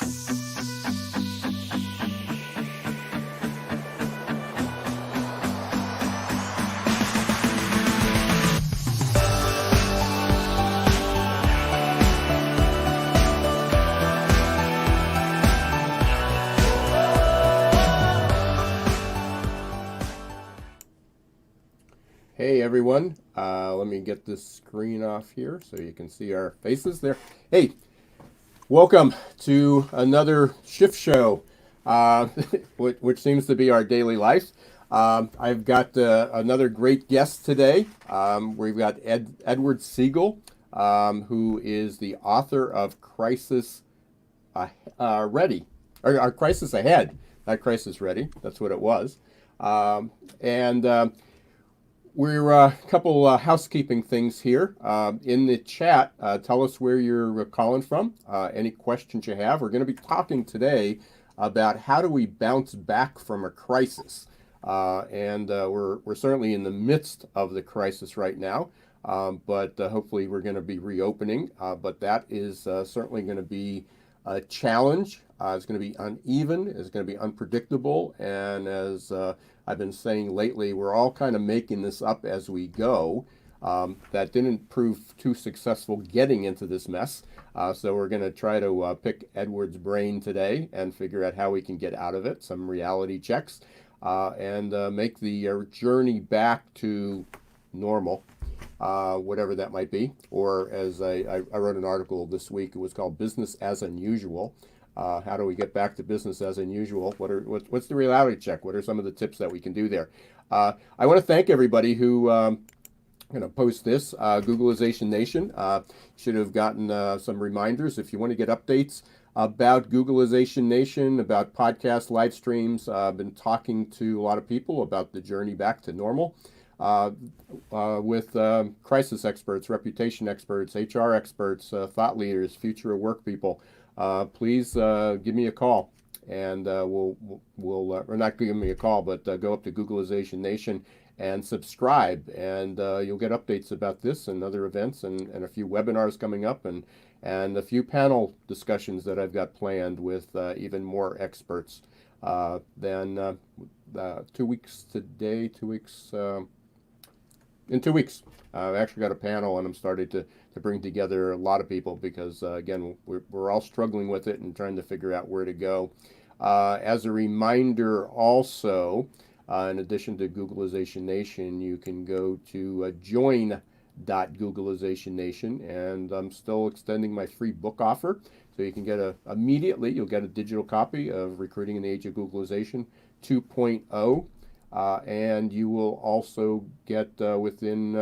Hey everyone, let me get this screen off here so you can see our faces there. Hey, welcome to another shift show, which seems to be our daily life. I've got another great guest today. We've got Edward Segal, who is the author of Crisis Ready, or Crisis Ahead, not Crisis Ready. That's what it was. And we're a couple housekeeping things here. In the chat, tell us where you're calling from, any questions you have. We're going to be talking today about how do we bounce back from a crisis. And we're certainly in the midst of the crisis right now, but hopefully we're going to be reopening. But that is certainly going to be a challenge. It's going to be uneven, it's going to be unpredictable, and as I've been saying lately, we're all kind of making this up as we go. That didn't prove too successful getting into this mess, so we're going to try to pick Edward's brain today and figure out how we can get out of it, some reality checks, and make the journey back to normal, whatever that might be. Or as I wrote an article this week, it was called Business as Unusual. How do we get back to business as unusual? What's the reality check? What are some of the tips that we can do there? I want to thank everybody who post this. Googleization Nation should have gotten some reminders. If you want to get updates about Googleization Nation, about podcast live streams, I've been talking to a lot of people about the journey back to normal. With crisis experts, reputation experts, HR experts, thought leaders, future of work people. Please give me a call, and we'll or not give me a call, but go up to Googleization Nation and subscribe, and you'll get updates about this and other events, and a few webinars coming up, and a few panel discussions that I've got planned with even more experts than 2 weeks today, 2 weeks, in 2 weeks. I've actually got a panel, and I'm starting to bring together a lot of people because, again, we're all struggling with it and trying to figure out where to go. As a reminder also, in addition to Googleization Nation, you can go to join.Googleization Nation, and I'm still extending my free book offer. So you can get immediately, you'll get a digital copy of Recruiting in the Age of Googleization 2.0. And you will also get within,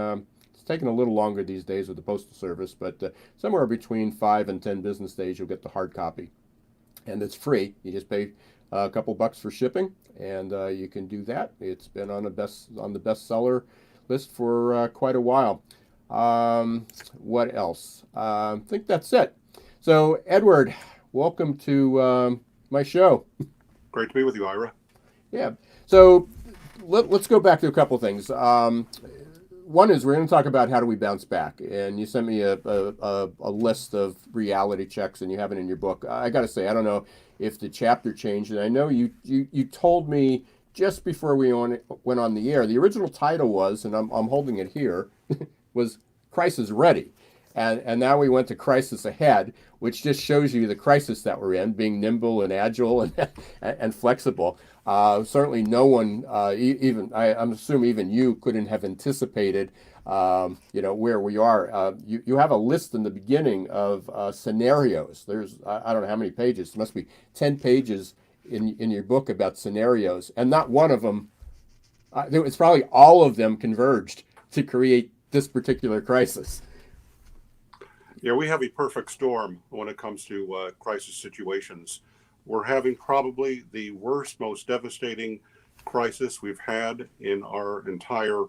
it's taking a little longer these days with the Postal Service, but somewhere between 5 and 10 business days, you'll get the hard copy. And it's free. You just pay a couple bucks for shipping, and you can do that. It's been on the bestseller list for quite a while. What else? I think that's it. So, Edward, welcome to my show. Great to be with you, Ira. Yeah. So, let's go back to a couple things. One is we're going to talk about how do we bounce back, and you sent me a list of reality checks, and you have it in your book. I got to say, I don't know if the chapter changed, and I know you told me just before we went on the air. The original title was, and I'm holding it here, was Crisis Ready. And now we went to Crisis Ahead, which just shows you the crisis that we're in, being nimble and agile and flexible. Certainly no one, I'm assuming even you couldn't have anticipated, where we are. You have a list in the beginning of scenarios. There's, I don't know how many pages. There must be 10 pages in your book about scenarios. And not one of them, it's probably all of them converged to create this particular crisis. Yeah, we have a perfect storm when it comes to crisis situations. We're having probably the worst, most devastating crisis we've had in our entire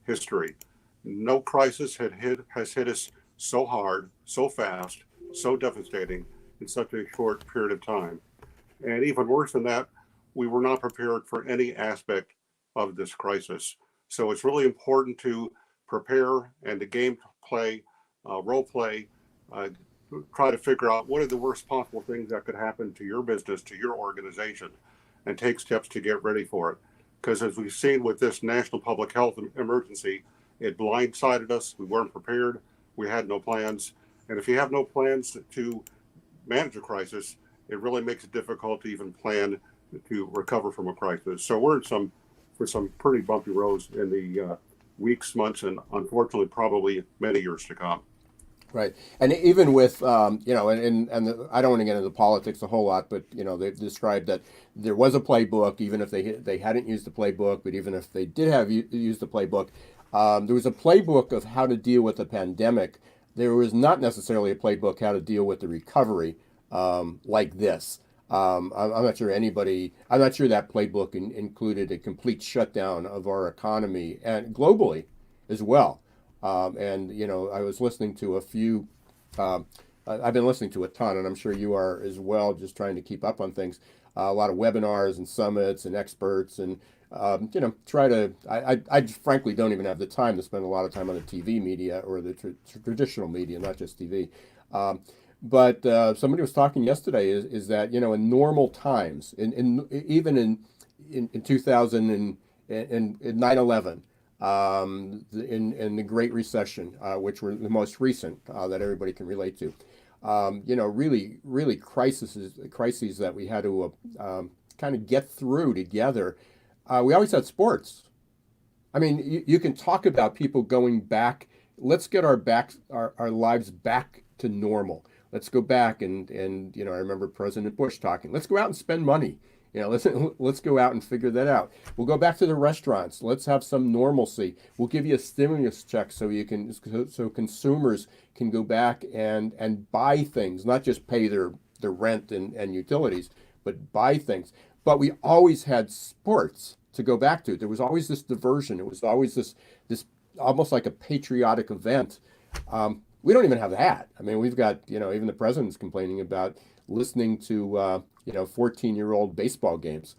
history. No crisis has hit us so hard, so fast, so devastating in such a short period of time. And even worse than that, we were not prepared for any aspect of this crisis. So it's really important to prepare and to game play, role play, try to figure out what are the worst possible things that could happen to your business, to your organization, and take steps to get ready for it. Because as we've seen with this national public health emergency, it blindsided us. We weren't prepared. We had no plans. And if you have no plans to manage a crisis, it really makes it difficult to even plan to recover from a crisis. So we're in for some pretty bumpy roads in the weeks, months, and unfortunately, probably many years to come. Right, and even with I don't want to get into politics a whole lot, but they've described that there was a playbook, even if they hadn't used the playbook, but even if they did have used the playbook, there was a playbook of how to deal with the pandemic. There was not necessarily a playbook how to deal with the recovery like this. I'm not sure that playbook included a complete shutdown of our economy and globally as well. I was listening to a few, I've been listening to a ton, and I'm sure you are as well, just trying to keep up on things. A lot of webinars and summits and experts, and I frankly don't even have the time to spend a lot of time on the TV media or the traditional media, not just TV. But somebody was talking yesterday is that in normal times, even in 2000 and 9/11. In the Great Recession, which were the most recent that everybody can relate to, really crises that we had to kind of get through together. We always had sports. I mean, you can talk about people going back. Let's get our lives back to normal. Let's go back and I remember President Bush talking. Let's go out and spend money. Let's go out and figure that out. We'll go back to the restaurants. Let's have some normalcy. We'll give you a stimulus check so consumers can go back and buy things, not just pay their rent and utilities, but buy things. But we always had sports to go back to. There was always this diversion. It was always this almost like a patriotic event. We don't even have that. I mean, we've got even the president's complaining about listening to 14-year-old baseball games.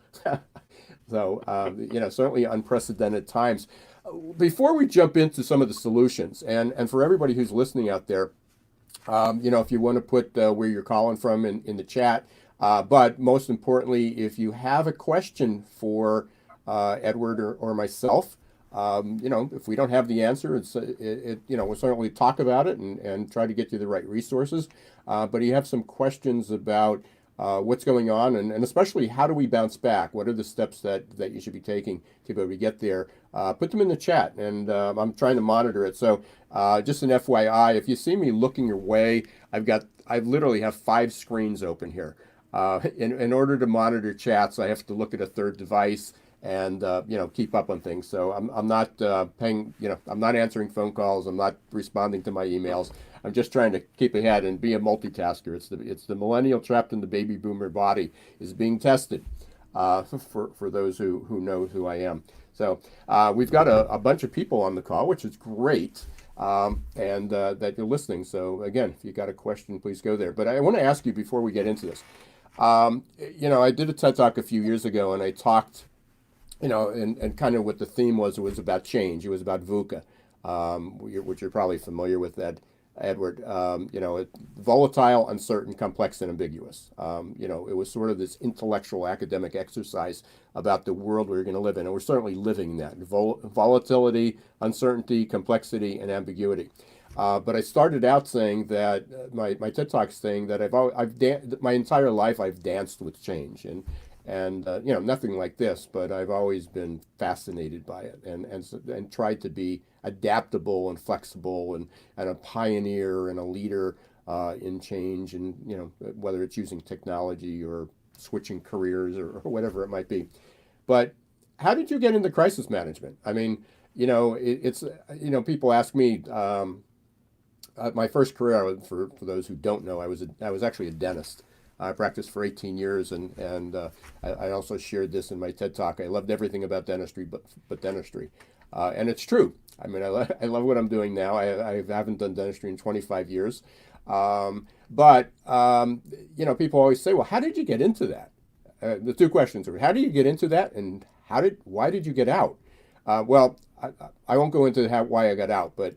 So certainly unprecedented times. Before we jump into some of the solutions, and for everybody who's listening out there, if you want to put where you're calling from in the chat, but most importantly, if you have a question for Edward or myself, if we don't have the answer, we'll certainly talk about it and try to get you the right resources. But you have some questions about what's going on, and especially how do we bounce back? What are the steps that you should be taking to be able to get there? Put them in the chat, and I'm trying to monitor it. So just an FYI, if you see me looking your way, I literally have 5 screens open here. In order to monitor chats, I have to look at a third device and keep up on things. So I'm not I'm not answering phone calls. I'm not responding to my emails. I'm just trying to keep ahead and be a multitasker. It's the millennial trapped in the baby boomer body is being tested for those who know who I am. So we've got a bunch of people on the call, which is great, and that you're listening. So again, if you got a question, please go there. But I want to ask you before we get into this. I did a TED Talk a few years ago, and I talked, and kind of what the theme was. It was about change. It was about VUCA, which you're probably familiar with, Edward. Volatile, uncertain, complex, and ambiguous. It was sort of this intellectual academic exercise about the world we were going to live in, and we're certainly living that. Volatility, uncertainty, complexity, and ambiguity. But I started out saying that my TED Talk saying that my entire life I've danced with change, and nothing like this, but I've always been fascinated by it and tried to be adaptable and flexible and a pioneer and a leader in change, and whether it's using technology or switching careers or whatever it might be. But how did you get into crisis management? I mean, it's people ask me. My first career, for those who don't know, I was actually a dentist. I practiced for 18 years, and I also shared this in my TED Talk. I loved everything about dentistry, but dentistry, and it's true. I mean, I love what I'm doing now. I haven't done dentistry in 25 years, but people always say, "Well, how did you get into that?" The 2 questions are: how did you get into that, and why did you get out? Well, I won't go into why I got out, but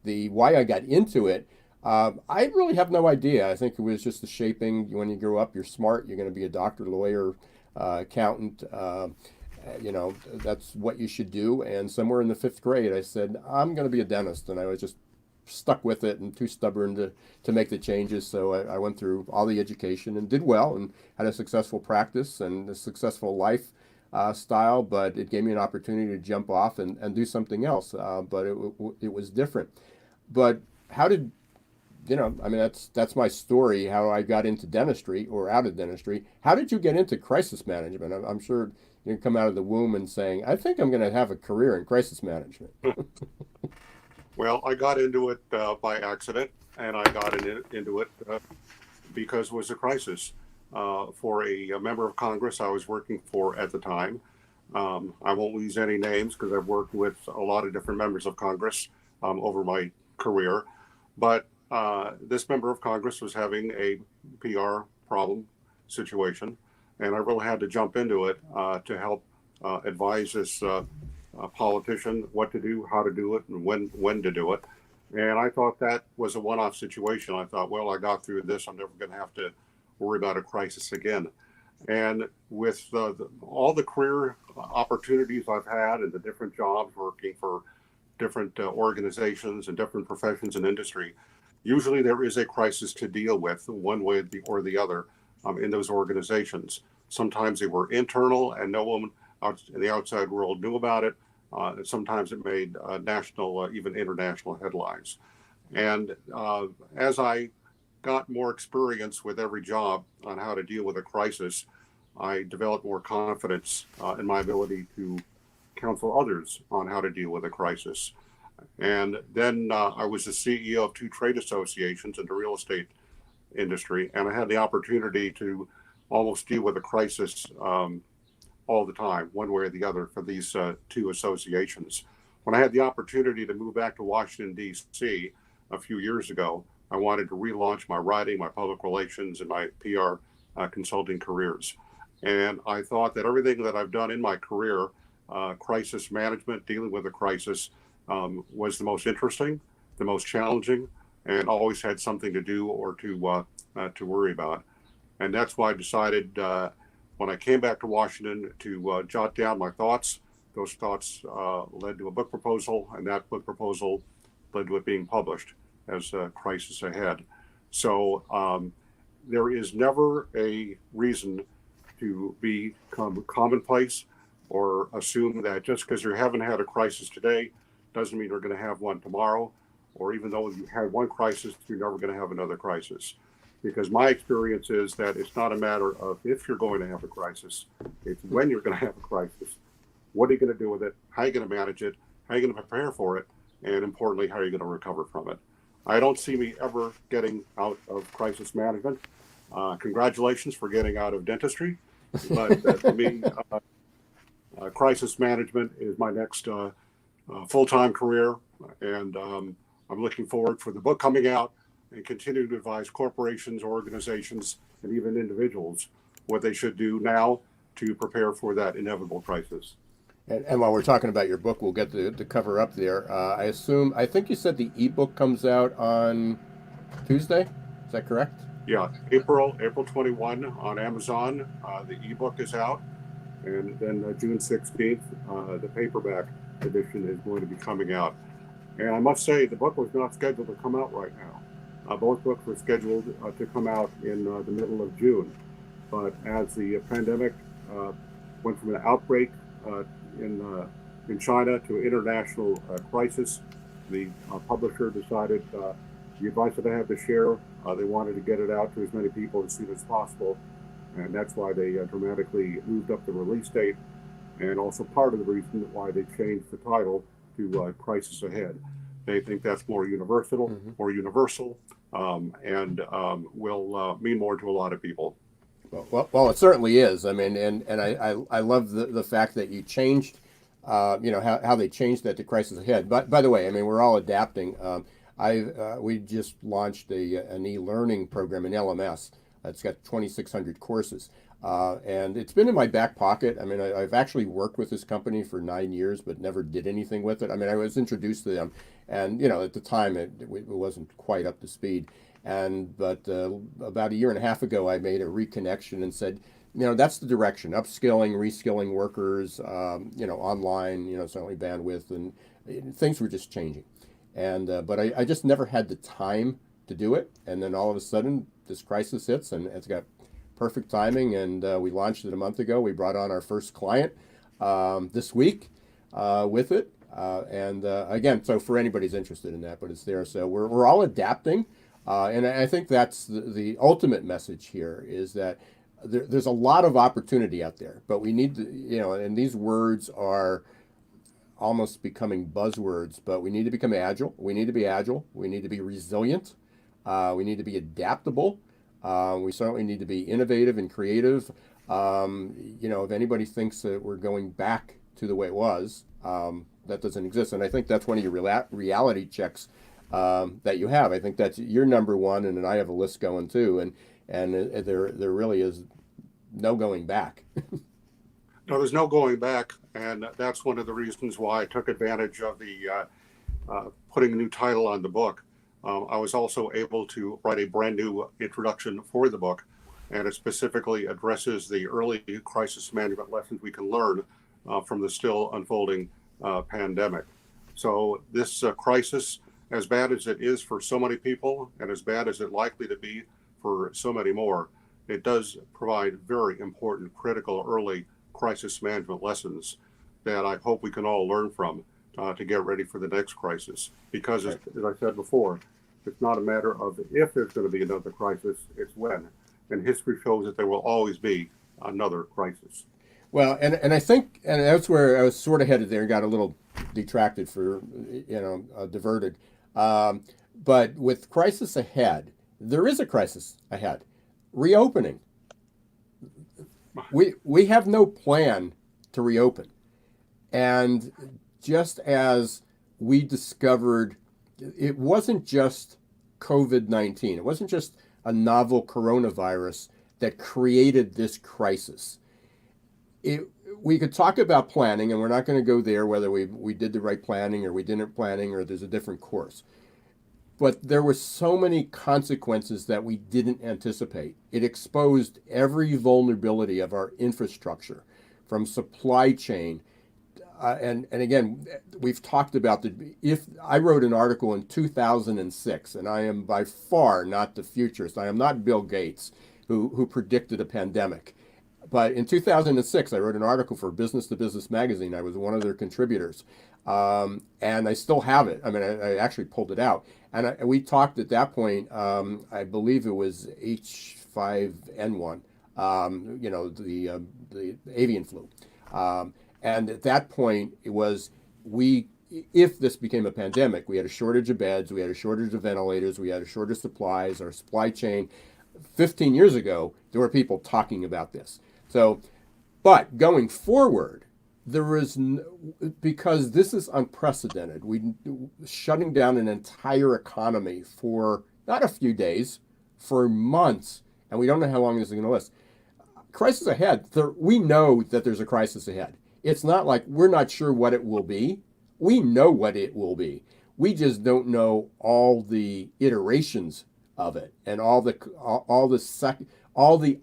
the why I got into it I really have no idea. I think it was just the shaping. When you grow up, you're smart. You're going to be a doctor, lawyer, accountant. That's what you should do. And somewhere in the fifth grade, I said, I'm going to be a dentist. And I was just stuck with it and too stubborn to make the changes. So I went through all the education and did well and had a successful practice and a successful life style. But it gave me an opportunity to jump off and do something else. But it was different. But how did I mean, that's my story, how I got into dentistry or out of dentistry. How did you get into crisis management? I'm sure you come out of the womb and saying, I think I'm going to have a career in crisis management. Well, I got into it by accident, and I got into it because it was a crisis for a member of Congress I was working for at the time. I won't use any names because I've worked with a lot of different members of Congress over my career. But this member of Congress was having a PR problem situation, and I really had to jump into it to help advise this politician what to do, how to do it, and when to do it. And I thought that was a one-off situation. I thought, well, I got through this. I'm never going to have to worry about a crisis again. And with all the career opportunities I've had and the different jobs working for different organizations and different professions and industry, usually there is a crisis to deal with one way or the other in those organizations. Sometimes they were internal and no one in the outside world knew about it. Sometimes it made national, even international headlines. And as I got more experience with every job on how to deal with a crisis, I developed more confidence in my ability to counsel others on how to deal with a crisis. And then I was the CEO of 2 trade associations in the real estate industry, and I had the opportunity to almost deal with a crisis all the time, one way or the other, for these 2 associations. When I had the opportunity to move back to Washington, D.C. a few years ago, I wanted to relaunch my writing, my public relations, and my PR consulting careers. And I thought that everything that I've done in my career, crisis management, dealing with a crisis, was the most interesting, the most challenging, and always had something to do or to worry about. And that's why I decided when I came back to Washington to jot down my thoughts. Those thoughts led to a book proposal, and that book proposal led to it being published as Crisis Ahead. So there is never a reason to become commonplace or assume that just because you haven't had a crisis today doesn't mean you're going to have one tomorrow, or even though you had one crisis, you're never going to have another crisis. Because my experience is that it's not a matter of if you're going to have a crisis, it's when you're going to have a crisis. What are you going to do with it? How are you going to manage it? How are you going to prepare for it? And importantly, how are you going to recover from it? I don't see me ever getting out of crisis management. Congratulations for getting out of dentistry. But to me, crisis management is my next full-time career. And I'm looking forward for the book coming out and continue to advise corporations, organizations, and even individuals what they should do now to prepare for that inevitable crisis. And while we're talking about your book, we'll get the cover up there. I think you said the ebook comes out on Tuesday. Is that correct? Yeah, April 21 on Amazon. The ebook is out, and then June 16th, the paperback edition is going to be coming out. And I must say, the book was not scheduled to come out right now. Both books were scheduled to come out in the middle of June, but as the pandemic went from an outbreak in China to an international crisis, the publisher decided the advice that I had to share, they wanted to get it out to as many people as soon as possible, and that's why they dramatically moved up the release date, and also part of the reason why they changed the title to Crisis Ahead. They think that's more universal, and will mean more to a lot of people. Well, it certainly is. I mean, and I love the fact that you changed, how they changed that to Crisis Ahead. But by the way, I mean, we're all adapting. We just launched an e-learning program in LMS. It's got 2,600 courses, and it's been in my back pocket. I mean, I've actually worked with this company for 9 years, but never did anything with it. I mean, I was introduced to them, And at the time it wasn't quite up to speed. But about a year and a half ago, I made a reconnection and said, that's the direction: upskilling, reskilling workers, online, certainly bandwidth, and things were just changing. But I just never had the time to do it. And then all of a sudden, this crisis hits, and it's got perfect timing. And we launched it a month ago. We brought on our first client this week with it. Again, so for anybody's interested in that, but it's there. So we're all adapting. And I think that's the ultimate message here, is that there's a lot of opportunity out there, but we need to, and these words are almost becoming buzzwords, but we need to become agile. We need to be agile. We need to be resilient. We need to be adaptable. We certainly need to be innovative and creative. If anybody thinks that we're going back to the way it was, that doesn't exist. And I think that's one of your reality checks that you have. I think that's your number one, and then I have a list going too. And there really is no going back. No, there's no going back, and that's one of the reasons why I took advantage of the putting a new title on the book. I was also able to write a brand new introduction for the book, and it specifically addresses the early crisis management lessons we can learn from the still unfolding pandemic. So this crisis, as bad as it is for so many people, and as bad as it's likely to be for so many more, it does provide very important, critical, early crisis management lessons that I hope we can all learn from to get ready for the next crisis. Because, as I said before, it's not a matter of if there's going to be another crisis, it's when. And history shows that there will always be another crisis. Well, and I think, and that's where I was sort of headed there, got a little detracted diverted. But with crisis ahead, there is a crisis ahead. Reopening. We have no plan to reopen. And just as we discovered, it wasn't just COVID-19. It wasn't just a novel coronavirus that created this crisis. We could talk about planning, and we're not going to go there, whether we did the right planning or we didn't planning or there's a different course. But there were so many consequences that we didn't anticipate. It exposed every vulnerability of our infrastructure, from supply chain. And again, we've talked about if I wrote an article in 2006, and I am by far not the futurist. I am not Bill Gates, who predicted a pandemic. But in 2006, I wrote an article for Business to Business magazine. I was one of their contributors. And I still have it. I mean, I actually pulled it out. And we talked at that point, I believe it was H5N1, the avian flu. And at that point, it was if this became a pandemic, we had a shortage of beds, we had a shortage of ventilators, we had a shortage of supplies, our supply chain. 15 years ago, there were people talking about this. So, but going forward, because this is unprecedented, shutting down an entire economy for not a few days, for months, and we don't know how long this is going to last. Crisis ahead, we know that there's a crisis ahead. It's not like we're not sure what it will be. We know what it will be. We just don't know all the iterations of it and all the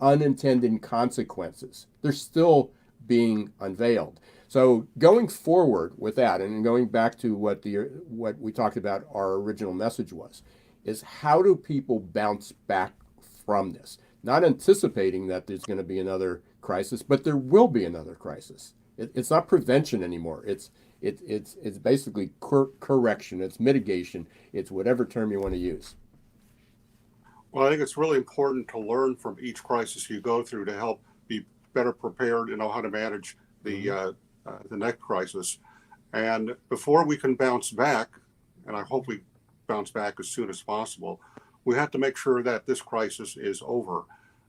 unintended consequences. They're still being unveiled. So going forward with that, and going back to what we talked about, our original message is how do people bounce back from this? Not anticipating that there's going to be another crisis, but there will be another crisis. It's not prevention anymore. It's basically correction. It's mitigation. It's whatever term you want to use. Well, I think it's really important to learn from each crisis you go through to help be better prepared and know how to manage the next crisis. And before we can bounce back, and I hope we bounce back as soon as possible, we have to make sure that this crisis is over.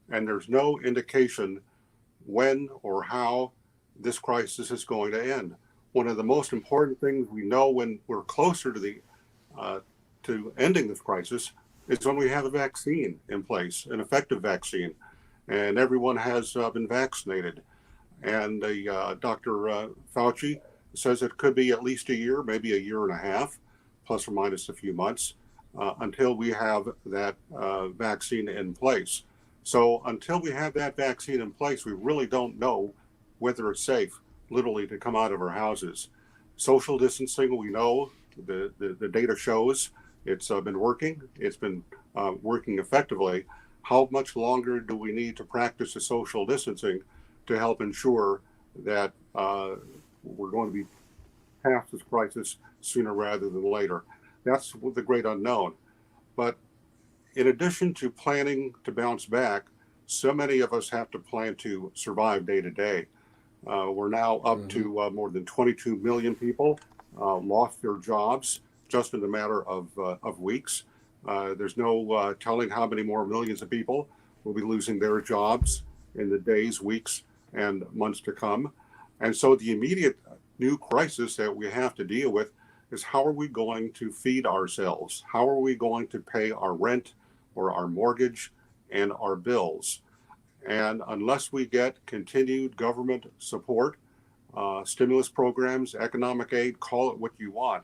And there's no indication when or how this crisis is going to end. One of the most important things we know when we're closer to ending this crisis is when we have a vaccine in place, an effective vaccine, and everyone has been vaccinated. And Dr. Fauci says it could be at least a year, maybe a year and a half, plus or minus a few months, until we have that vaccine in place. So until we have that vaccine in place, we really don't know whether it's safe, literally, to come out of our houses. Social distancing, we know the data shows it's been working. It's been working effectively. How much longer do we need to practice the social distancing to help ensure that we're going to be past this crisis sooner rather than later? That's the great unknown. But in addition to planning to bounce back, so many of us have to plan to survive day to day. We're now up to more than 22 million people lost their jobs just in a matter of weeks. There's no telling how many more millions of people will be losing their jobs in the days, weeks, and months to come. And so the immediate new crisis that we have to deal with is, how are we going to feed ourselves? How are we going to pay our rent or our mortgage and our bills? And unless we get continued government support, stimulus programs, economic aid, call it what you want.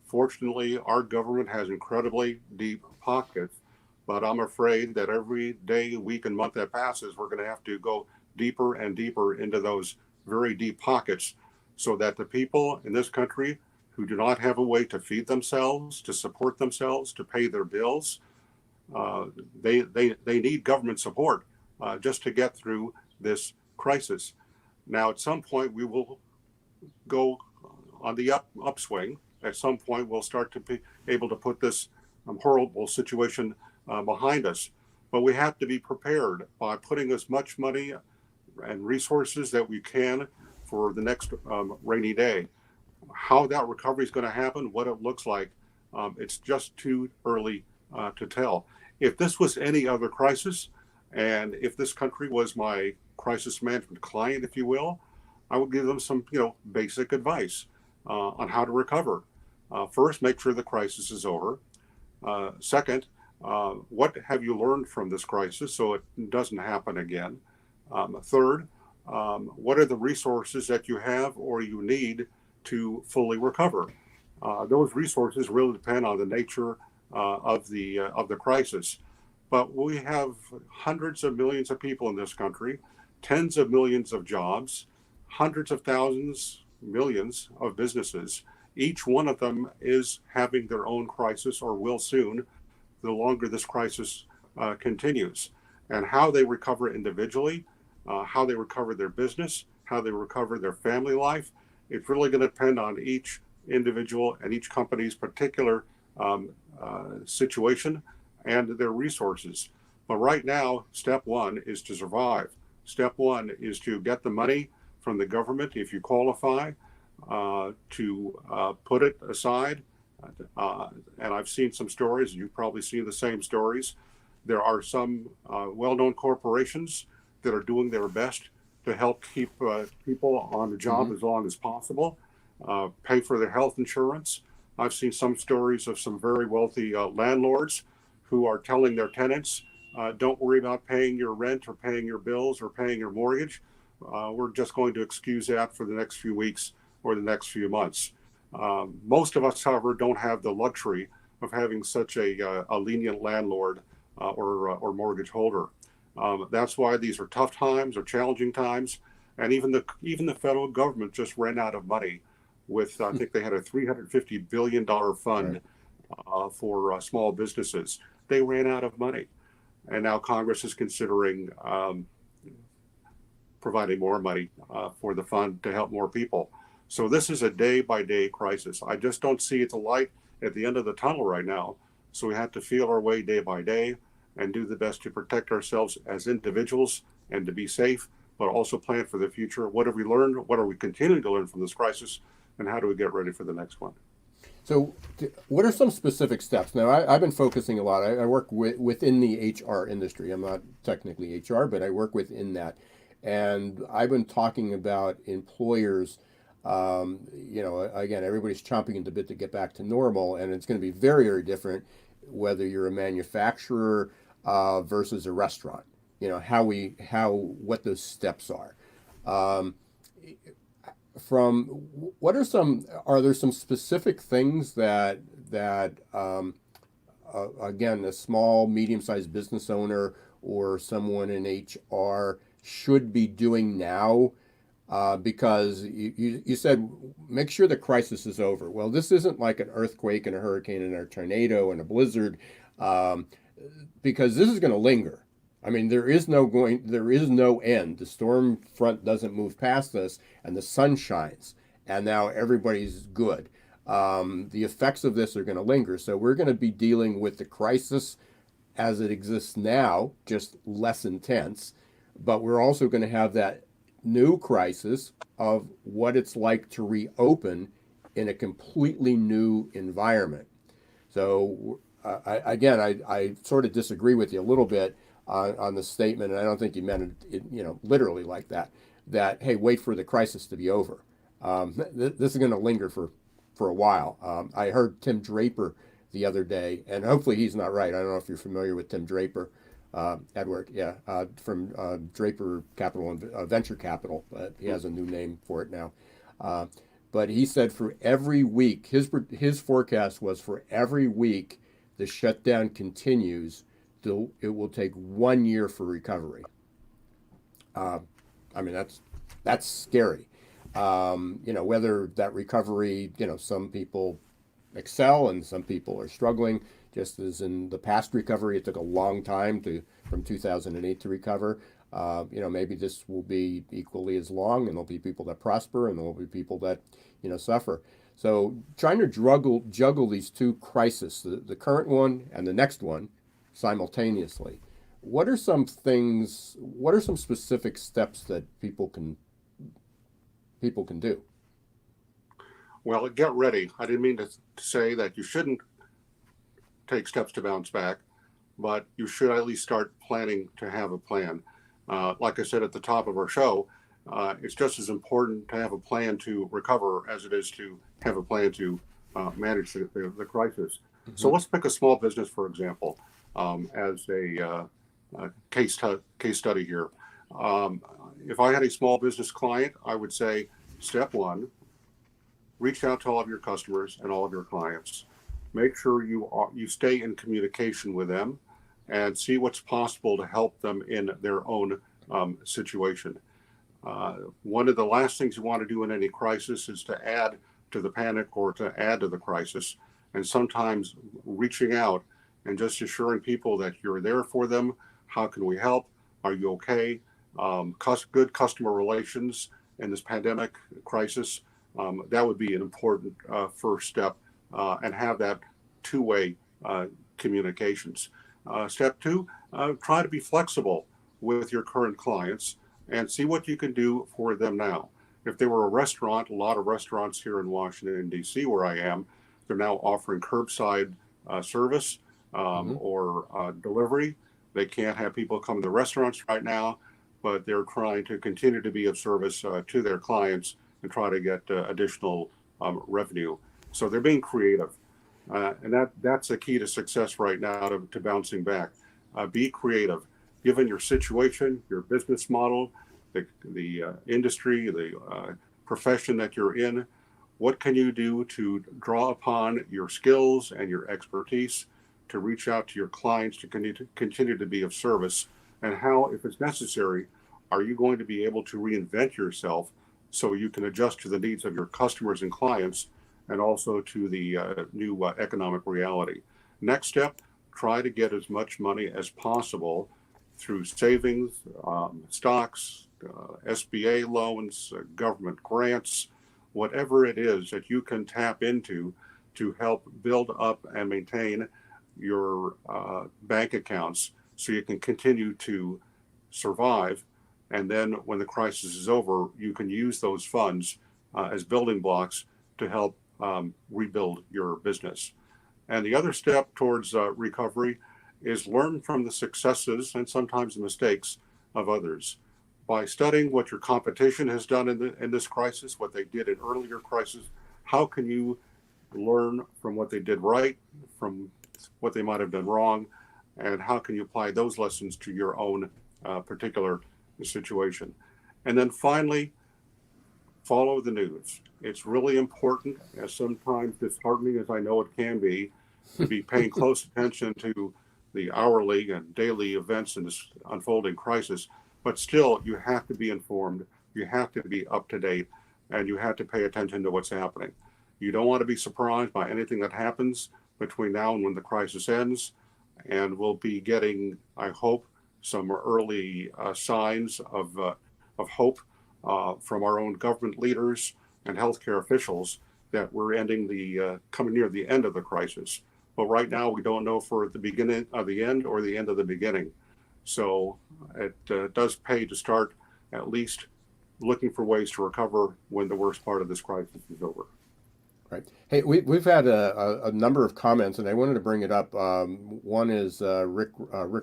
Fortunately, our government has incredibly deep pockets, but I'm afraid that every day, week, and month that passes, we're going to have to go deeper and deeper into those very deep pockets, so that the people in this country who do not have a way to feed themselves, to support themselves, to pay their bills, they need government support just to get through this crisis. Now, at some point, we will go on the upswing. At some point, we'll start to be able to put this horrible situation behind us. But we have to be prepared by putting as much money and resources that we can for the next rainy day. How that recovery is going to happen, what it looks like, it's just too early to tell. If this was any other crisis, and if this country was my crisis management client, if you will, I would give them some, basic advice on how to recover. First, make sure the crisis is over. Second, what have you learned from this crisis so it doesn't happen again? Third, what are the resources that you have or you need to fully recover? Those resources really depend on the nature of the crisis. But we have hundreds of millions of people in this country, tens of millions of jobs, hundreds of thousands, millions of businesses. Each one of them is having their own crisis, or will soon, the longer this crisis continues. And how they recover individually, how they recover their business, how they recover their family life, it's really going to depend on each individual and each company's particular situation and their resources. But right now, step one is to survive. Step one is to get the money from the government, if you qualify, to put it aside. And I've seen some stories, you've probably seen the same stories. There are some well-known corporations that are doing their best to help keep people on the job as long as possible, pay for their health insurance. I've seen some stories of some very wealthy landlords who are telling their tenants, don't worry about paying your rent or paying your bills or paying your mortgage. We're just going to excuse that for the next few weeks or the next few months. Most of us, however, don't have the luxury of having such a lenient landlord or mortgage holder. That's why these are tough times or challenging times. And even the federal government just ran out of money with, I think they had a $350 billion fund for small businesses. They ran out of money. And now Congress is considering providing more money for the fund to help more people. So this is a day-by-day crisis. I just don't see the light at the end of the tunnel right now. So we have to feel our way day by day and do the best to protect ourselves as individuals and to be safe, but also plan for the future. What have we learned? What are we continuing to learn from this crisis? And how do we get ready for the next one? So what are some specific steps? Now, I've been focusing a lot. I work within the HR industry. I'm not technically HR, but I work within that. And I've been talking about employers. Again, everybody's chomping at the bit to get back to normal, and it's going to be very, very different whether you're a manufacturer versus a restaurant. What those steps are. Are there some specific things that that again, a small, medium-sized business owner or someone in HR should be doing now? Because you said make sure the crisis is over. Well, this isn't like an earthquake and a hurricane and a tornado and a blizzard, um, because this is going to linger. I mean, there is no end. The storm front doesn't move past us, and the sun shines, and now everybody's good. The effects of this are going to linger, so we're going to be dealing with the crisis as it exists now, just less intense. But we're also going to have that new crisis of what it's like to reopen in a completely new environment. So I sort of disagree with you a little bit on the statement, and I don't think you meant it, literally like that. That hey, wait for the crisis to be over. This is going to linger for a while. I heard Tim Draper the other day, and hopefully he's not right. I don't know if you're familiar with Tim Draper, Edward, yeah, from Draper Capital and Venture Capital, but he has a new name for it now. But he said for every week, his forecast was for every week the shutdown continues, it will take 1 year for recovery. I mean, that's scary. Whether that recovery, some people excel and some people are struggling. Just as in the past recovery, it took a long time from 2008 to recover. Maybe this will be equally as long, and there'll be people that prosper, and there'll be people that, suffer. So trying to juggle these two crises, the current one and the next one, simultaneously. What are some specific steps that people can do? Well, get ready. I didn't mean to say that you shouldn't take steps to bounce back, but you should at least start planning to have a plan. Like I said at the top of our show, it's just as important to have a plan to recover as it is to have a plan to manage the crisis. Mm-hmm. So let's pick a small business, for example, as a case study here. If I had a small business client, I would say, step one, reach out to all of your customers and all of your clients. Make sure you stay in communication with them and see what's possible to help them in their own situation. One of the last things you want to do in any crisis is to add to the panic or to add to the crisis. And sometimes reaching out and just assuring people that you're there for them. How can we help? Are you okay? Good customer relations in this pandemic crisis. That would be an important first step, and have that two-way communications. Step two, try to be flexible with your current clients and see what you can do for them now. If they were a restaurant, a lot of restaurants here in Washington, D.C., where I am, they're now offering curbside service or delivery. They can't have people come to the restaurants right now, but they're trying to continue to be of service to their clients and try to get additional revenue. So they're being creative. And that's a key to success right now to bouncing back. Be creative. Given your situation, your business model, the industry, the profession that you're in, what can you do to draw upon your skills and your expertise to reach out to your clients to continue to be of service? And how, if it's necessary, are you going to be able to reinvent yourself so you can adjust to the needs of your customers and clients and also to the new economic reality? Next step, try to get as much money as possible through savings, stocks, SBA loans, government grants, whatever it is that you can tap into to help build up and maintain your bank accounts so you can continue to survive. And then when the crisis is over, you can use those funds as building blocks to help rebuild your business. And the other step towards recovery is learn from the successes and sometimes the mistakes of others. By studying what your competition has done in this crisis, what they did in earlier crises, how can you learn from what they did right, from what they might have done wrong, and how can you apply those lessons to your own particular situation? And then finally, follow the news. It's really important, as sometimes disheartening as I know it can be, to be paying close attention to the hourly and daily events in this unfolding crisis. But still, you have to be informed, you have to be up to date, and you have to pay attention to what's happening. You don't want to be surprised by anything that happens between now and when the crisis ends. And we'll be getting, I hope, some early signs of hope from our own government leaders and healthcare officials that we're coming near the end of the crisis. But right now, we don't know for the beginning of the end or the end of the beginning. So it does pay to start at least looking for ways to recover when the worst part of this crisis is over. Right. Hey, we've had a number of comments, and I wanted to bring it up. One is Rick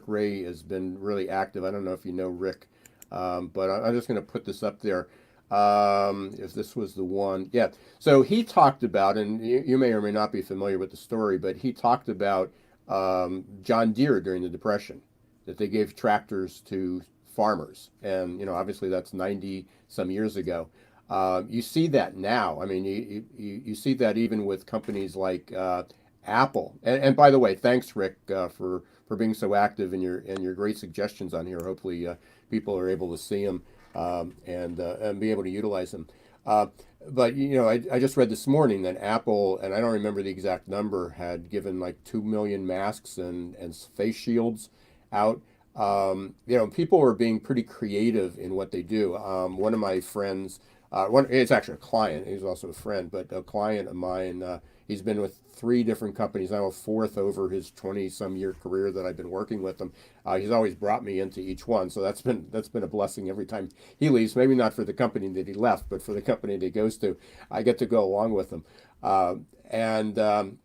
Ray has been really active. I don't know if you know Rick, but I'm just going to put this up there. If this was the one, yeah. So he talked about, and you may or may not be familiar with the story, but he talked about John Deere during the Depression, that they gave tractors to farmers, and obviously that's 90 some years ago. You see that now. I mean, you see that even with companies like Apple. And by the way, thanks, Rick, for being so active in your great suggestions on here. Hopefully, people are able to see them and be able to utilize them. But I just read this morning that Apple, and I don't remember the exact number, had given like 2 million masks and face shields out. People are being pretty creative in what they do. One of my friends. It's actually a client. He's also a friend, but a client of mine. He's been with 3 different companies. I'm a 4th over his 20-some year career that I've been working with him. He's always brought me into each one, so that's been a blessing every time he leaves. Maybe not for the company that he left, but for the company that he goes to, I get to go along with him. I can't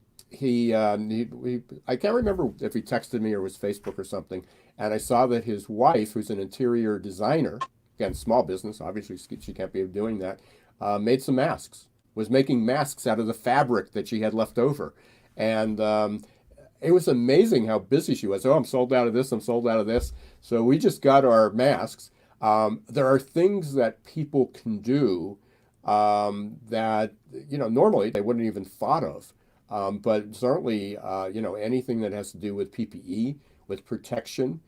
remember if he texted me or was Facebook or something, and I saw that his wife, who's an interior designer. Again, small business, obviously she can't be doing that, made some masks, was making masks out of the fabric that she had left over. And it was amazing how busy she was. Oh, I'm sold out of this, I'm sold out of this. So we just got our masks. There are things that people can do that, normally they wouldn't even thought of. But certainly, anything that has to do with PPE, with protection.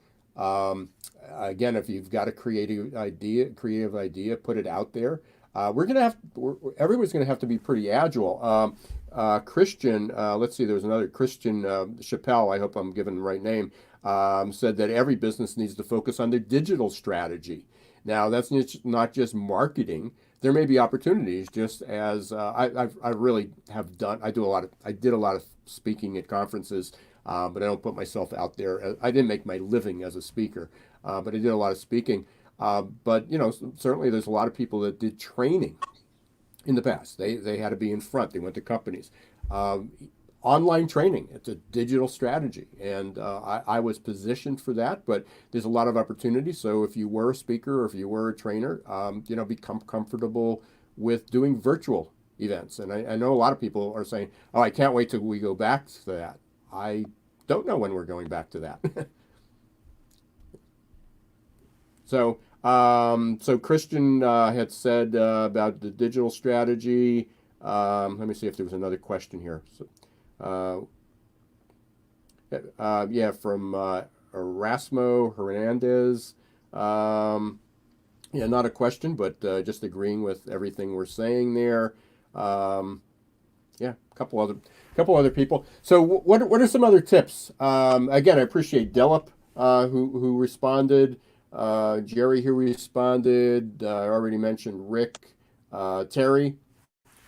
Again, if you've got a creative idea, put it out there. Everyone's gonna have to be pretty agile. Christian, let's see, there was another Christian Chappelle. I hope I'm giving the right name. Said that every business needs to focus on their digital strategy. Now, that's not just marketing. There may be opportunities, just as I really have done. I did a lot of speaking at conferences. But I don't put myself out there. I didn't make my living as a speaker, but I did a lot of speaking. But certainly there's a lot of people that did training in the past. They had to be in front. They went to companies. Online training, it's a digital strategy, and I was positioned for that. But there's a lot of opportunity. So if you were a speaker or if you were a trainer, become comfortable with doing virtual events. And I know a lot of people are saying, "Oh, I can't wait till we go back to that." I don't know when we're going back to that. So Christian had said about the digital strategy. Let me see if there was another question here. So, from Erasmo Hernandez. Not a question, but just agreeing with everything we're saying there. A couple other people. So what are some other tips? Again, I appreciate Delip who responded, Jerry who responded. I already mentioned Rick, Terry.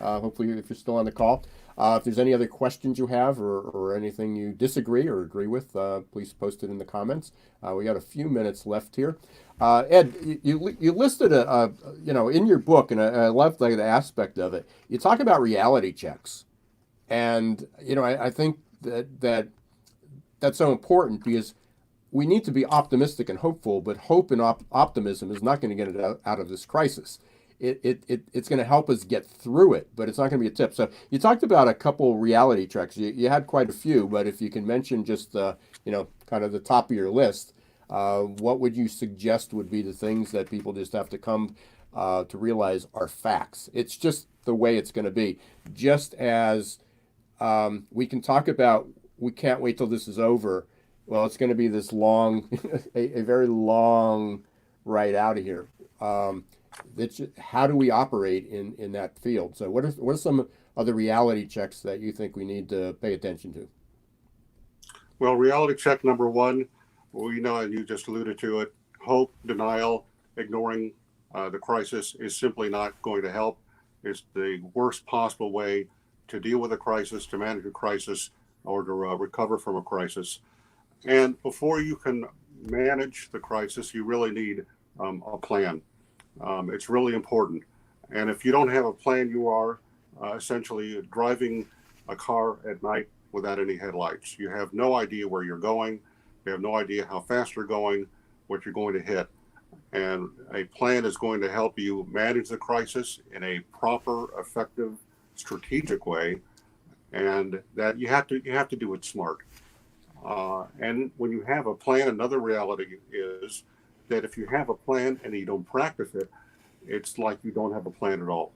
Hopefully, if you're still on the call, if there's any other questions you have or anything you disagree or agree with, please post it in the comments. We got a few minutes left here. Ed, you listed in your book, and I love the aspect of it. You talk about reality checks. And I think that's so important because we need to be optimistic and hopeful, but hope and optimism is not going to get it out of this crisis. It's going to help us get through it, but it's not going to be a tip. So you talked about a couple reality checks. You had quite a few, but if you can mention just kind of the top of your list, what would you suggest would be the things that people just have to come to realize are facts? It's just the way it's going to be. Just as we can talk about, we can't wait till this is over. Well, it's going to be this long, a very long ride out of here. How do we operate in that field? So, what are some other reality checks that you think we need to pay attention to? Well, reality check number one, we know, and you just alluded to it, hope, denial, ignoring the crisis is simply not going to help. It's the worst possible way to deal with a crisis, to manage a crisis, or to recover from a crisis. And before you can manage the crisis, you really need a plan. It's really important. And if you don't have a plan, you are essentially driving a car at night without any headlights. You have no idea where you're going. You have no idea how fast you're going, what you're going to hit. And a plan is going to help you manage the crisis in a proper, effective, strategic way. And that you have to do it smart. And when you have a plan, another reality is that if you have a plan and you don't practice it, it's like you don't have a plan at all.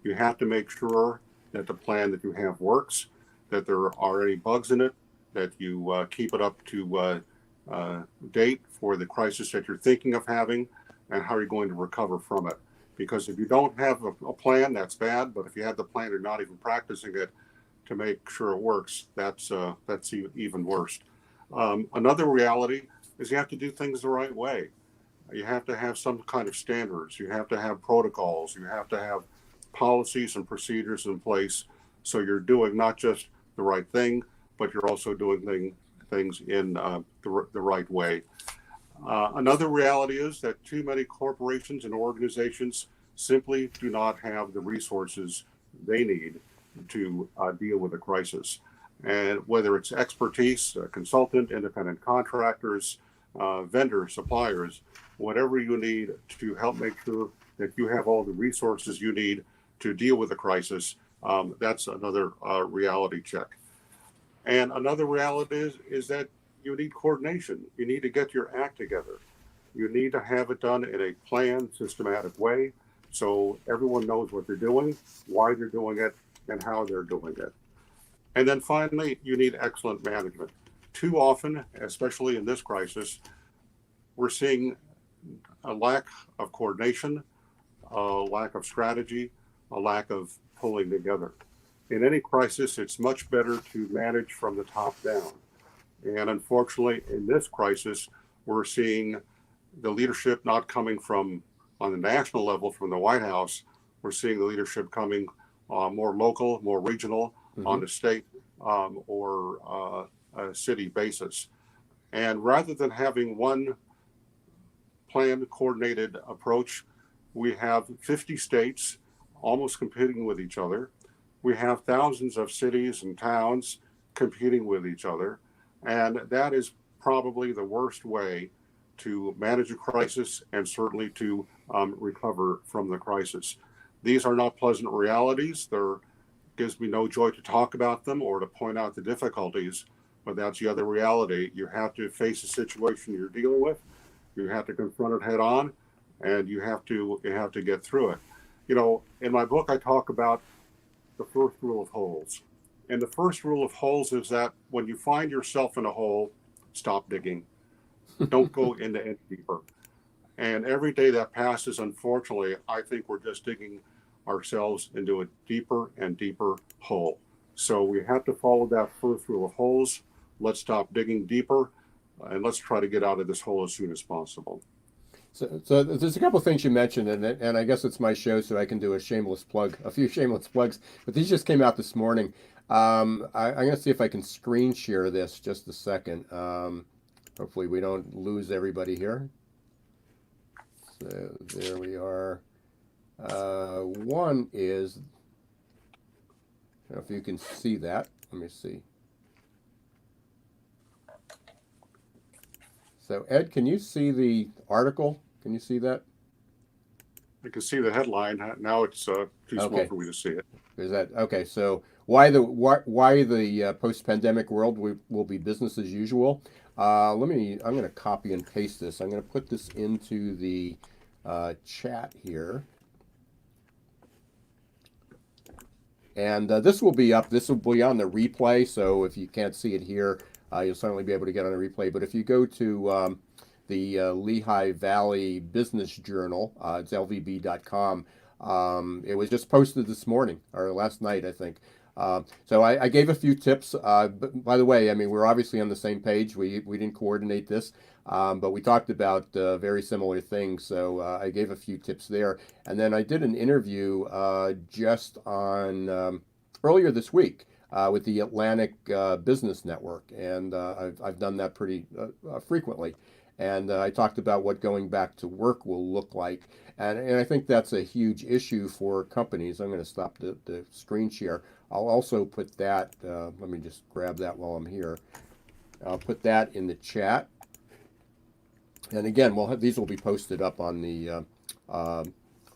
You have to make sure that the plan that you have works, that there are any bugs in it, that you keep it up to date for the crisis that you're thinking of having, and how you're going to recover from it. Because if you don't have a plan, that's bad. But if you have the plan and you're not even practicing it to make sure it works, that's even worse. Another reality is you have to do things the right way. You have to have some kind of standards. You have to have protocols. You have to have policies and procedures in place. So you're doing not just the right thing, but you're also doing things in the right way. Another reality is that too many corporations and organizations simply do not have the resources they need to deal with a crisis. And whether it's expertise, consultant, independent contractors, vendors, suppliers, whatever you need to help make sure that you have all the resources you need to deal with a crisis, that's another reality check. And another reality is that you need coordination. You need to get your act together. You need to have it done in a planned, systematic way so everyone knows what they're doing, why they're doing it, and how they're doing it. And then finally, you need excellent management. Too often, especially in this crisis, we're seeing a lack of coordination, a lack of strategy, a lack of pulling together. In any crisis, it's much better to manage from the top down. And unfortunately, in this crisis, we're seeing the leadership not coming from on the national level from the White House. We're seeing the leadership coming more local, more regional, on the state or a city basis. And rather than having one planned, coordinated approach, we have 50 states almost competing with each other. We have thousands of cities and towns competing with each other. And that is probably the worst way to manage a crisis and certainly to recover from the crisis. These are not pleasant realities. There gives me no joy to talk about them or to point out the difficulties, but that's the other reality. You have to face the situation you're dealing with. You have to confront it head on, and you have to get through it. You know, in my book, I talk about the first rule of holes. And the first rule of holes is that when you find yourself in a hole, stop digging. Don't go into it deeper. And every day that passes, unfortunately, I think we're just digging ourselves into a deeper and deeper hole. So we have to follow that first rule of holes. Let's stop digging deeper, and let's try to get out of this hole as soon as possible. So there's a couple of things you mentioned, and I guess it's my show, so I can do a shameless plug, a few shameless plugs. But these just came out this morning. I'm going to see if I can screen share this just a second. Hopefully we don't lose everybody here. So there we are. One is, I don't know if you can see that. Let me see. So Ed, can you see the article? Can you see that? I can see the headline. Now it's too small Okay. for me to see it. Is that okay? So why the post-pandemic world will be business as usual? I'm going to copy and paste this. I'm going to put this into the chat here, and this will be up. This will be on the replay. So if you can't see it here, you'll certainly be able to get on a replay. But if you go to the Lehigh Valley Business Journal, it's lvb.com. It was just posted this morning or last night, I think. So I gave a few tips. But by the way, I mean, we're obviously on the same page. We didn't coordinate this, but we talked about very similar things. So I gave a few tips there. And then I did an interview just on earlier this week with the Atlantic Business Network. And I've done that pretty frequently. And I talked about what going back to work will look like. And I think that's a huge issue for companies. I'm going to stop the screen share. I'll also put that, let me just grab that while I'm here. I'll put that in the chat. And again, these will be posted up on the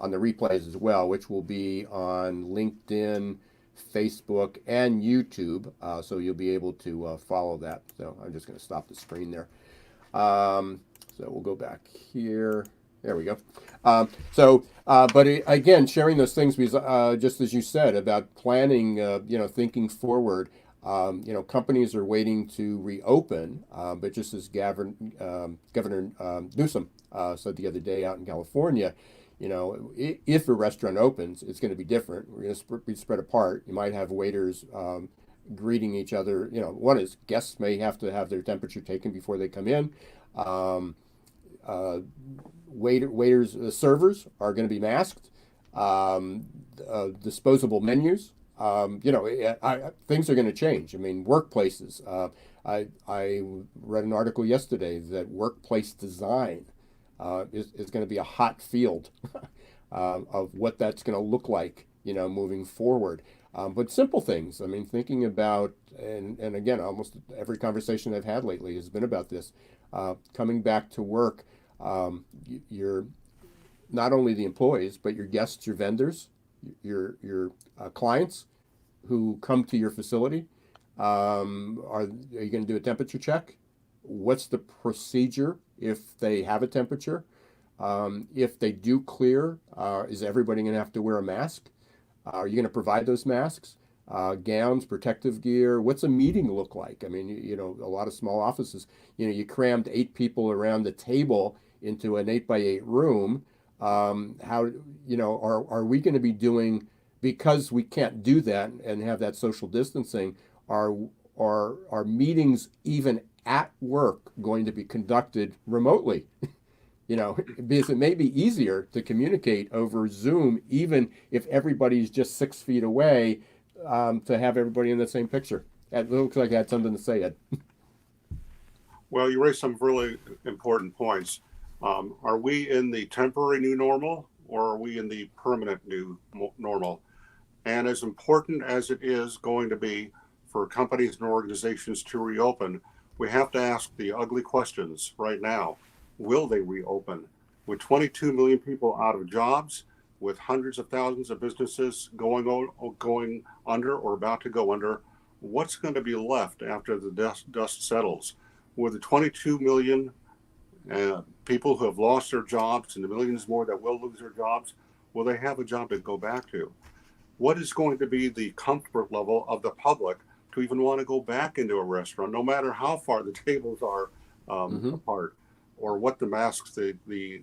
replays as well, which will be on LinkedIn, Facebook, and YouTube. So you'll be able to follow that. So I'm just going to stop the screen there. So we'll go back here. There we go. But again, sharing those things because just as you said about planning, thinking forward. Companies are waiting to reopen, but just as Governor Newsom said the other day out in California, if a restaurant opens, it's going to be different. We're going to be spread apart. You might have waiters greeting each other. One is guests may have to have their temperature taken before they come in. Servers are going to be masked. Disposable menus. Things are going to change. I mean, workplaces. I read an article yesterday that workplace design is going to be a hot field of what that's going to look like, moving forward. But simple things. I mean, thinking about, and again, almost every conversation I've had lately has been about this. Coming back to work, you're not only the employees, but your guests, your vendors, your clients who come to your facility. Are you going to do a temperature check? What's the procedure if they have a temperature? If they do clear, is everybody going to have to wear a mask? Are you going to provide those masks? Gowns, protective gear. What's a meeting look like? I mean, a lot of small offices, you crammed 8 people around the table into an 8x8 room. How, are we going to be doing, because we can't do that and have that social distancing, are meetings even at work going to be conducted remotely? Because it may be easier to communicate over Zoom, even if everybody's just 6 feet away, to have everybody in the same picture. It looks like I had something to say, Ed. Well, you raised some really important points. Are we in the temporary new normal, or are we in the permanent new normal? And as important as it is going to be for companies and organizations to reopen, we have to ask the ugly questions right now. Will they reopen? With 22 million people out of jobs, with hundreds of thousands of businesses going under or about to go under, what's going to be left after the dust settles? With the 22 million people who have lost their jobs and the millions more that will lose their jobs, will they have a job to go back to? What is going to be the comfort level of the public to even want to go back into a restaurant, no matter how far the tables are apart, or what the masks the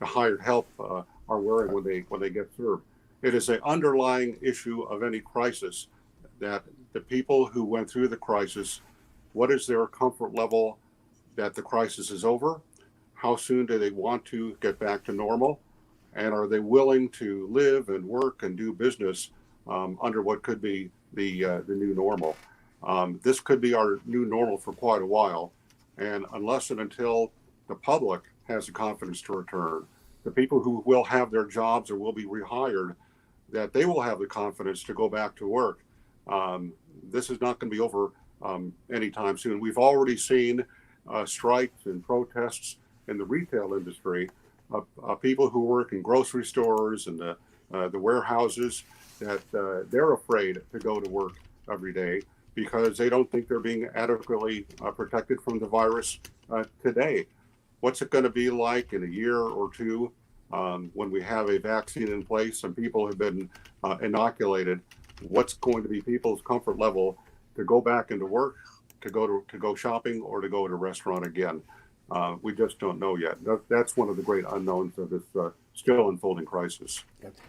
hired help are wearing when they get served? It is an underlying issue of any crisis that the people who went through the crisis, what is their comfort level that the crisis is over? How soon do they want to get back to normal? And are they willing to live and work and do business under what could be the new normal? This could be our new normal for quite a while. And unless and until the public has the confidence to return, the people who will have their jobs or will be rehired, that they will have the confidence to go back to work. This is not going to be over anytime soon. We've already seen strikes and protests in the retail industry, people who work in grocery stores and the warehouses that they're afraid to go to work every day because they don't think they're being adequately protected from the virus today. What's it going to be like in a year or two when we have a vaccine in place and people have been inoculated? What's going to be people's comfort level to go back into work, to go shopping, or to go to a restaurant again? We just don't know yet. That's one of the great unknowns of this still unfolding crisis.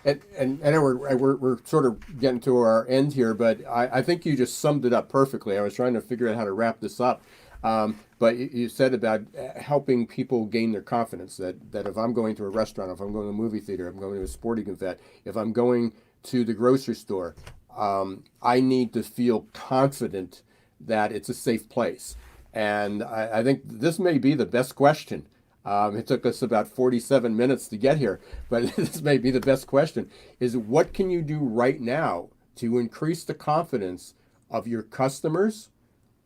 And we're sort of getting to our end here, but I think you just summed it up perfectly. I was trying to figure out how to wrap this up. But you said about helping people gain their confidence that if I'm going to a restaurant, if I'm going to a movie theater, if I'm going to a sporting event, if I'm going to the grocery store, I need to feel confident that it's a safe place. And I think this may be the best question. It took us about 47 minutes to get here, but this may be the best question, is what can you do right now to increase the confidence of your customers,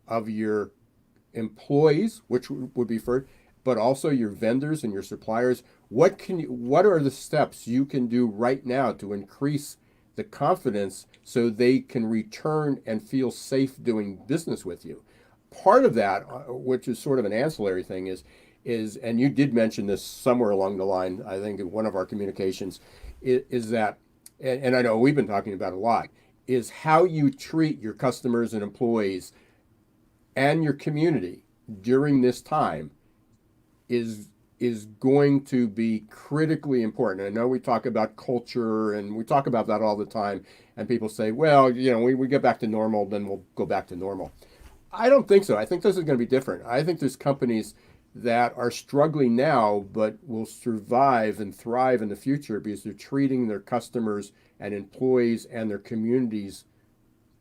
of your employees, which would be first, but also your vendors and your suppliers? What are the steps you can do right now to increase the confidence so they can return and feel safe doing business with you? Part of that, which is sort of an ancillary thing, is and you did mention this somewhere along the line, I think in one of our communications, is that, and I know we've been talking about it a lot, is how you treat your customers and employees and your community during this time is going to be critically important. I know we talk about culture and we talk about that all the time, and people say, well, we get back to normal, then we'll go back to normal. I don't think so. I think this is going to be different. I think there's companies that are struggling now but will survive and thrive in the future because they're treating their customers and employees and their communities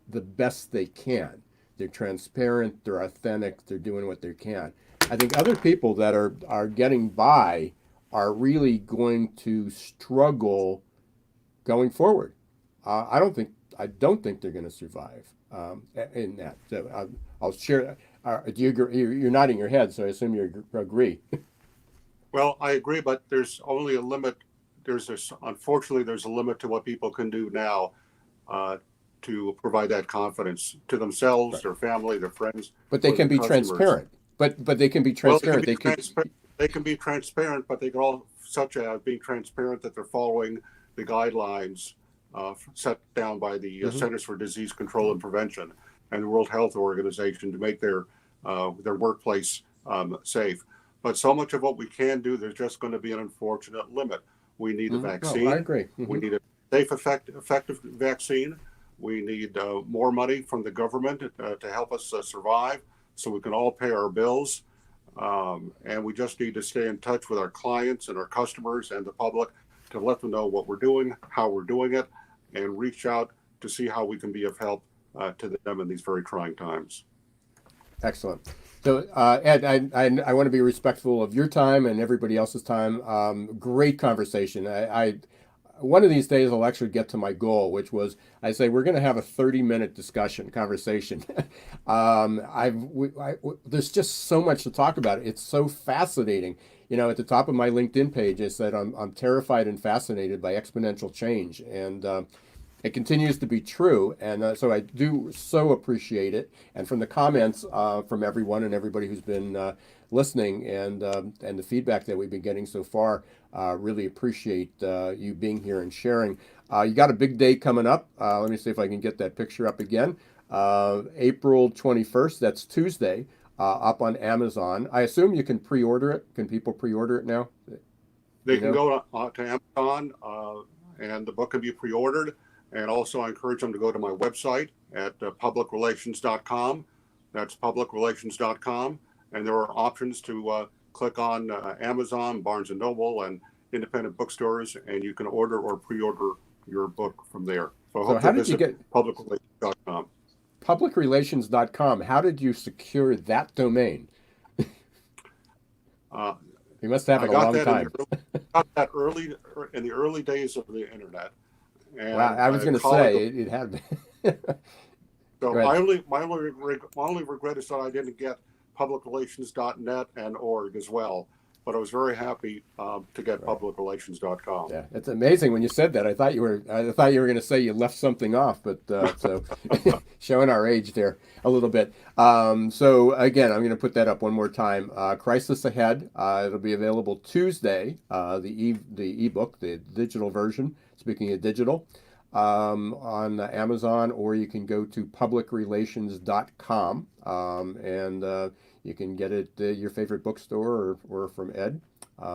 the best they can. They're transparent, they're authentic, they're doing what they can. I think other people that are getting by are really going to struggle going forward. I don't think they're going to survive in that. So I'll share. Do you agree? You're nodding your head, so I assume you agree. Well, I agree, but there's only a limit. Unfortunately, there's a limit to what people can do now to provide that confidence to themselves, right, their family, their friends. But they can be transparent. But they can be transparent. Well, they can be transparent, but they can all, such as being transparent that they're following the guidelines set down by the Centers for Disease Control and Prevention and the World Health Organization to make their workplace safe. But so much of what we can do, there's just going to be an unfortunate limit. We need a vaccine. No, I agree. We need a safe, effective vaccine. We need more money from the government to help us survive so we can all pay our bills. And we just need to stay in touch with our clients and our customers and the public to let them know what we're doing, how we're doing it, and reach out to see how we can be of help to them in these very trying times. Excellent. So, Ed, I want to be respectful of your time and everybody else's time. Great conversation. One of these days I'll actually get to my goal, which was I say we're going to have a 30-minute conversation. There's just so much to talk about. It's so fascinating. At the top of my LinkedIn page, I said I'm terrified and fascinated by exponential change, and it continues to be true. And so I do so appreciate it. And from the comments from everyone and everybody who's been listening and the feedback that we've been getting so far, really appreciate you being here and sharing. You got a big day coming up. Let me see if I can get that picture up again. April 21st, that's Tuesday, up on Amazon. I assume you can pre-order it. Can people pre-order it now? They can go to Amazon and the book can be pre-ordered. And also I encourage them to go to my website at publicrelations.com. That's publicrelations.com. And there are options to click on Amazon, Barnes & Noble, and independent bookstores, and you can order or pre-order your book from there. So how did you get publicrelations.com? Publicrelations.com. How did you secure that domain? You must have it a long time. I got that in the early days of the internet. And wow, I was going to say it had been. So my only regret is that I didn't get publicrelations.net and org as well. but I was very happy to get Right. publicrelations.com. Yeah, it's amazing when you said that. I thought you were going to say you left something off, but so showing our age there a little bit. So again, I'm going to put that up one more time. Crisis Ahead. It'll be available Tuesday. The ebook, the digital version. Speaking of digital, on Amazon, or you can go to publicrelations.com, and you can get it at your favorite bookstore or from Ed.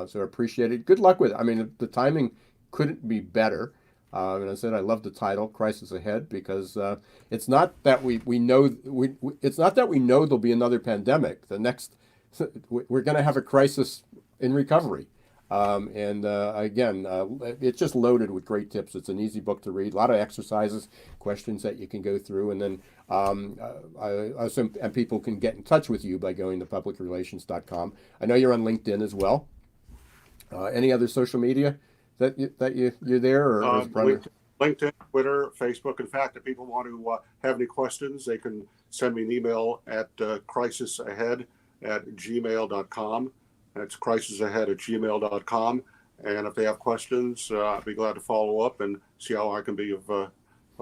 So I appreciate it. Good luck with it. I mean, the timing couldn't be better. And I said I love the title, "Crisis Ahead," because it's not that we know it's not that we know there'll be another pandemic. The next we're going to have a crisis in recovery. And again, it's just loaded with great tips. It's an easy book to read. A lot of exercises, questions that you can go through, and then I assume and people can get in touch with you by going to publicrelations.com. I know you're on LinkedIn as well. Any other social media you're there, or is LinkedIn, LinkedIn, Twitter, Facebook. In fact, if people want to have any questions, they can send me an email at crisisahead@gmail.com. That's crisisahead@gmail.com. And if they have questions, I'd be glad to follow up and see how I can be of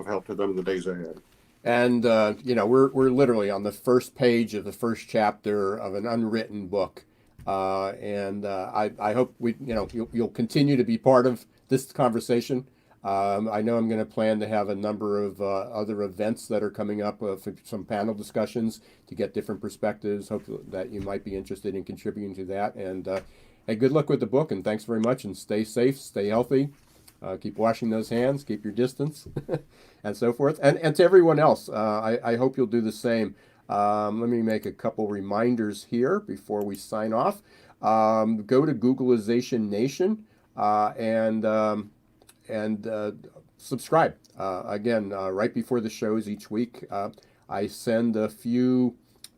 help to them in the days ahead. And we're literally on the first page of the first chapter of an unwritten book, and I hope you'll continue to be part of this conversation. I know I'm going to plan to have a number of other events that are coming up for some panel discussions to get different perspectives. Hope that you might be interested in contributing to that. And hey, good luck with the book, and thanks very much. And stay safe, stay healthy. Keep washing those hands, keep your distance, and so forth. And to everyone else, I hope you'll do the same. Let me make a couple reminders here before we sign off. Go to Googleization Nation and subscribe. Again, right before the shows each week, I send a few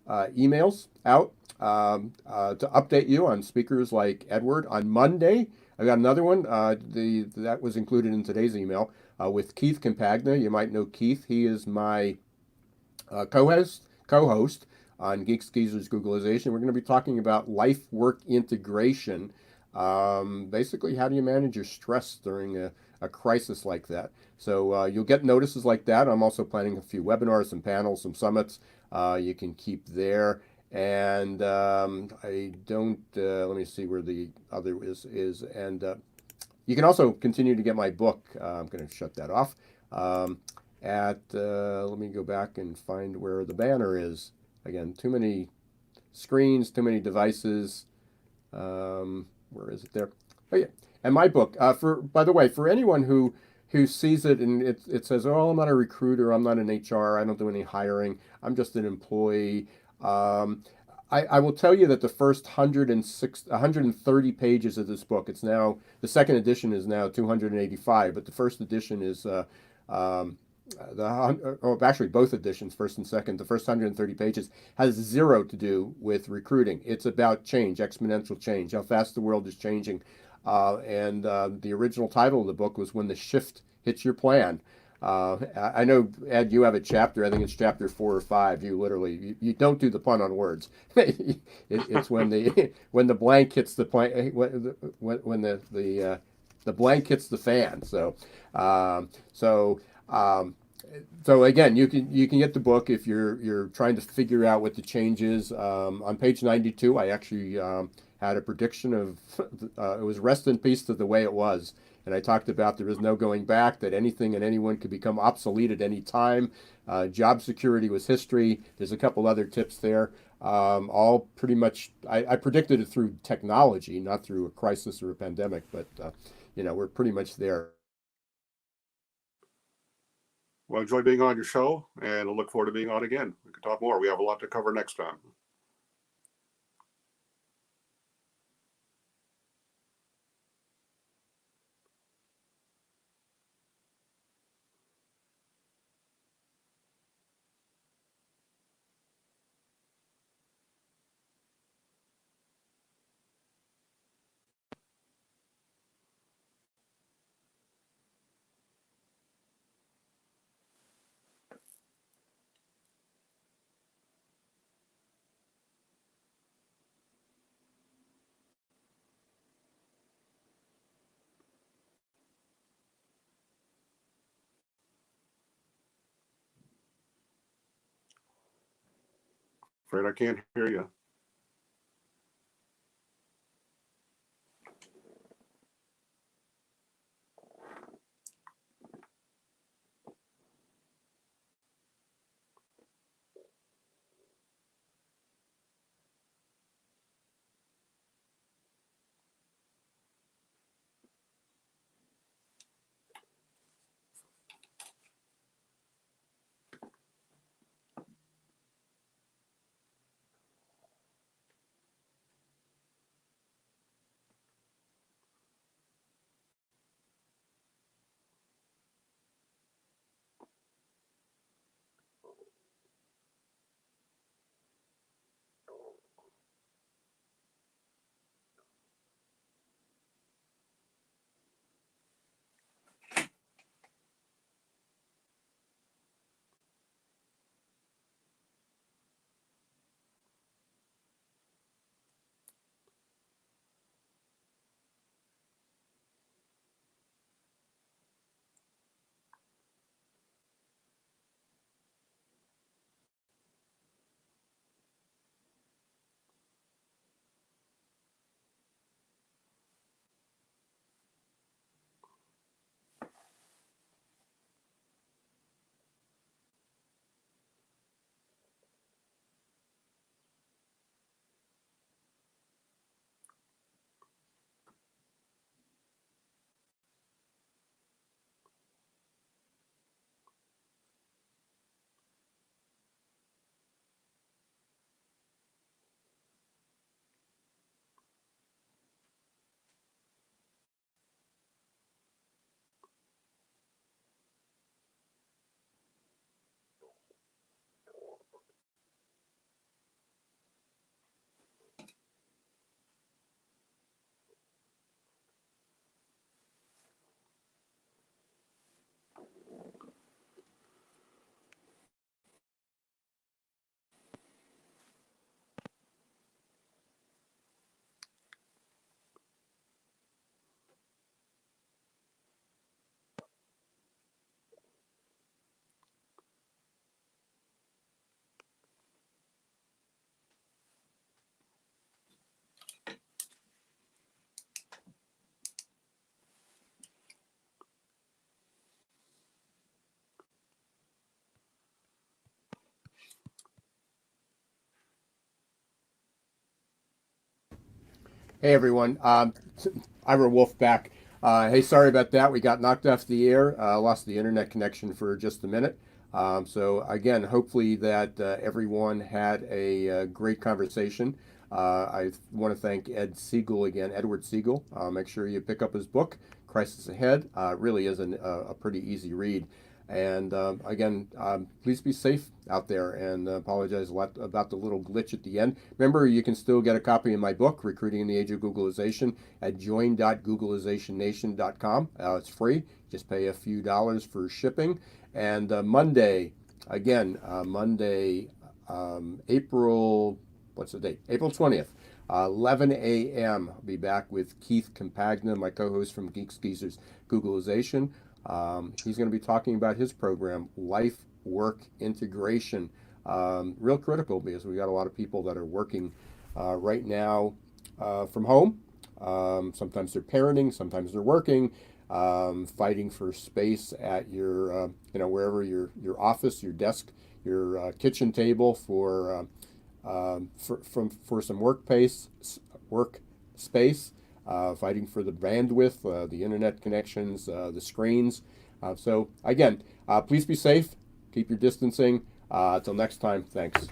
emails out to update you on speakers like Edward. On Monday, I got another one. That was included in today's email with Keith Campagna. You might know Keith. He is my co-host on Geeks Geezers Googleization. We're going to be talking about life-work integration. Basically, how do you manage your stress during a crisis like that? So you'll get notices like that. I'm also planning a few webinars, some panels, some summits you can keep there. And I don't, let me see where the other is. And you can also continue to get my book. I'm going to shut that off. Let me go back and find where the banner is. Again, too many screens, too many devices. Where is it there? Oh yeah, and my book. By the way, for anyone who sees it and it says, "Oh, I'm not a recruiter. I'm not an HR. I don't do any hiring. I'm just an employee." I will tell you that the first 130 pages of this book. It's now the second edition is now 285, but the first edition is actually both editions, first and second, the first 130 pages has zero to do with recruiting. It's about change, exponential change, how fast the world is changing. And the original title of the book was "When the Shift Hits Your Plan." I know, Ed, you have a chapter. I think it's chapter 4 or 5. You literally you don't do the pun on words. It's when the blank hits the plan, when the blank hits the fan. So again, you can get the book if you're trying to figure out what the change is. On page 92, I actually had a prediction of it was "Rest in peace to the way it was," and I talked about there is no going back, that anything and anyone could become obsolete at any time. Job security was history. There's a couple other tips there. All pretty much, I predicted it through technology, not through a crisis or a pandemic, but we're pretty much there. Well, I enjoy being on your show, and I look forward to being on again. We can talk more. We have a lot to cover next time. Afraid I can't hear you. Hey everyone, Ira Wolfe back. Hey, sorry about that. We got knocked off the air, lost the internet connection for just a minute. So again, hopefully that everyone had a great conversation. I want to thank Edward Segal. Make sure you pick up his book, Crisis Ahead. It really is a pretty easy read. And again, please be safe out there, and apologize a lot about the little glitch at the end. Remember, you can still get a copy of my book, Recruiting in the Age of Googlization, at join.googlizationnation.com. It's free. Just pay a few dollars for shipping. And Monday, April, what's the date? April 20th. 11 a.m. I'll be back with Keith Compagna, my co-host from Geeks Geezers Googlization. He's going to be talking about his program, Life Work Integration. Real critical because we got a lot of people that are working right now from home. Sometimes they're parenting, sometimes they're working, fighting for space at your, wherever your office, your desk, your kitchen table for some work space. Fighting for the bandwidth, the internet connections, the screens. So again, please be safe, keep your distancing. Till next time, thanks.